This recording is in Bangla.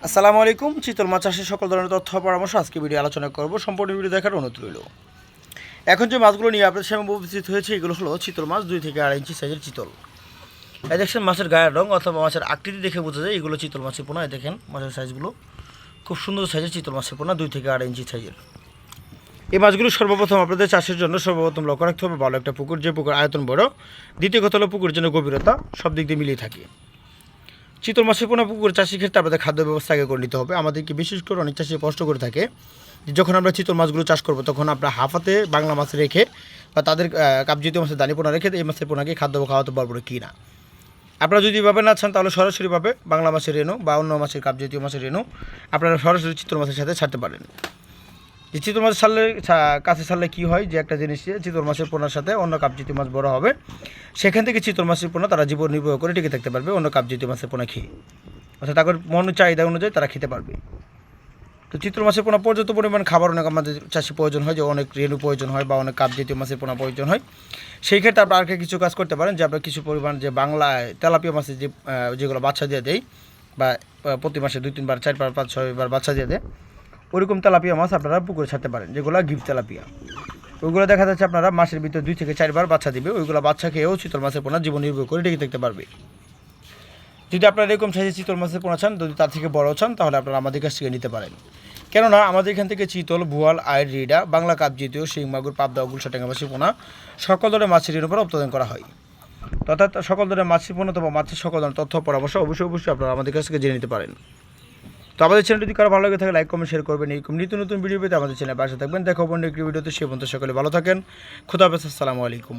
আসসালামু আলাইকুম। চিতল মাছ চাষের সকল ধরনের তথ্য পরামর্শ আজকে ভিডিও আলোচনা করব। সম্পূর্ণ ভিডিও দেখার অনুরোধ রইল। এখন যে মাছগুলো নিয়ে আপনাদের সামনে উপস্থিত হয়েছে এগুলো হলো চিতল মাছ, 2 থেকে 2.5 ইঞ্চি সাইজের চিতল। এই দেখছেন মাছের গায়ের রং অথবা মাছের আকৃতি দেখে বোঝা যায় এগুলো চিতল মাছের পোনা। এই দেখেন মাছের সাইজগুলো খুব সুন্দর সাইজের চিতল মাছের পোনা, 2 থেকে 2.5 ইঞ্চি সাইজের। এই মাছগুলো সর্বপ্রথম আপনাদের চাষের জন্য সর্বপ্রথম লক্ষ্য রাখতে হবে ভালো একটা পুকুর, যে পুকুর আয়তন বড়। দ্বিতীয় কথা হলো পুকুরের জন্য গভীরতা সব দিক দিয়ে মিলিয়ে থাকে। চিতল মাছের পোনা পুকুর চাষের ক্ষেত্রে আপনাদের খাদ্য ব্যবস্থা আগে করে নিতে হবে। আমাদেরকে বিশেষ করে অনেক চাষি কষ্ট করে থাকে যে যখন আমরা চিতল মাছগুলো চাষ করব তখন আমরা হাফাতে বাংলা মাছ রেখে বা তাদের কাপজাতীয় মাছের দানি পোনা রেখে এই মাছের পোনাকে খাদ্য খাওয়াতে পারবো কি না। আপনারা যদি এভাবে না চান তাহলে সরাসরিভাবে বাংলা মাছের রেণু বা অন্য মাছের কাপজাতীয় মাছের রেণু আপনারা সরাসরি চিতল মাছের সাথে ছাড়তে পারেন। যে চিতল মাছ ছাড়লে কাছে ছাড়লে কী হয়, যে একটা জিনিস চিতল মাছের পোনার সাথে অন্য কাপজাতীয় মাছ বড় হবে, সেখান থেকে চিতল মাছের পোনা তারা জীবন নির্বাহ করে টিকে থাকতে পারবে অন্য কাপজাতীয় মাছের পোনা খেয়ে, অর্থাৎ তাদের মনের চাহিদা অনুযায়ী তারা খেতে পারবে। তো চিতল মাছের পোনা পর্যাপ্ত পরিমাণ খাবার অনেক আমাদের চাষি প্রয়োজন হয়, যে অনেক রেণু প্রয়োজন হয় বা অনেক কাপজাতীয় মাছের পোনা প্রয়োজন হয়। সেই ক্ষেত্রে আপনারা আর কিছু কাজ করতে পারেন, যে আপনারা কিছু পরিমাণ যে বাংলায় তেলাপিয়া মাছের যেগুলো বাচ্চা দিয়ে দেয় বা প্রতি মাসে 2-3 বার 4 বার 5-6 বার বাচ্চা দিয়ে দেয়, ওরকম তেলাপিয়া মাছ আপনারা পুকুরে ছাড়তে পারেন, যেগুলো গিফট তেলাপিয়া। ওইগুলো দেখা যাচ্ছে আপনারা মাসের ভিতরে 2 থেকে 4 বার বাচ্চা দিবে। ওইগুলো বাচ্চা খেয়েও চিতল মাছের পোনা জীবন নির্বাহ করে টিকে থাকতে পারবে। যদি আপনারা এরকম সাইজে চিতল মাছের পোনা চান, যদি তার থেকে বড় চান, তাহলে আপনারা আমাদের কাছ থেকে নিতে পারেন। কেননা আমাদের এখান থেকে চিতল, বোয়াল, আইড়, রিডা, বাংলা কাপজাতীয়, শিং মাগুর, পাবদা, গুলশা, ট্যাংরা মাছের পোনা সকল ধরনের মাছের উপর উৎপাদন করা হয়। অর্থাৎ সকল ধরনের মাছের পোনা অথবা মাছের সকল ধরনের তথ্য পরামর্শ অবশ্যই আপনারা আমাদের কাছ থেকে জেনে নিতে পারেন। তো আমাদের চ্যানেল যদি কারো ভালো লাগে থাকে লাইক, কমেন্ট, শেয়ার করবেন। এরকম নিত্য নতুন ভিডিও পেতে আমাদের চ্যানেলে পাশে থাকবেন। দেখা হবে অন্য একটি ভিডিওতে। সে পর্যন্ত সকলে ভালো থাকেন। খোদা হাফেজ। আসসালামু আলাইকুম।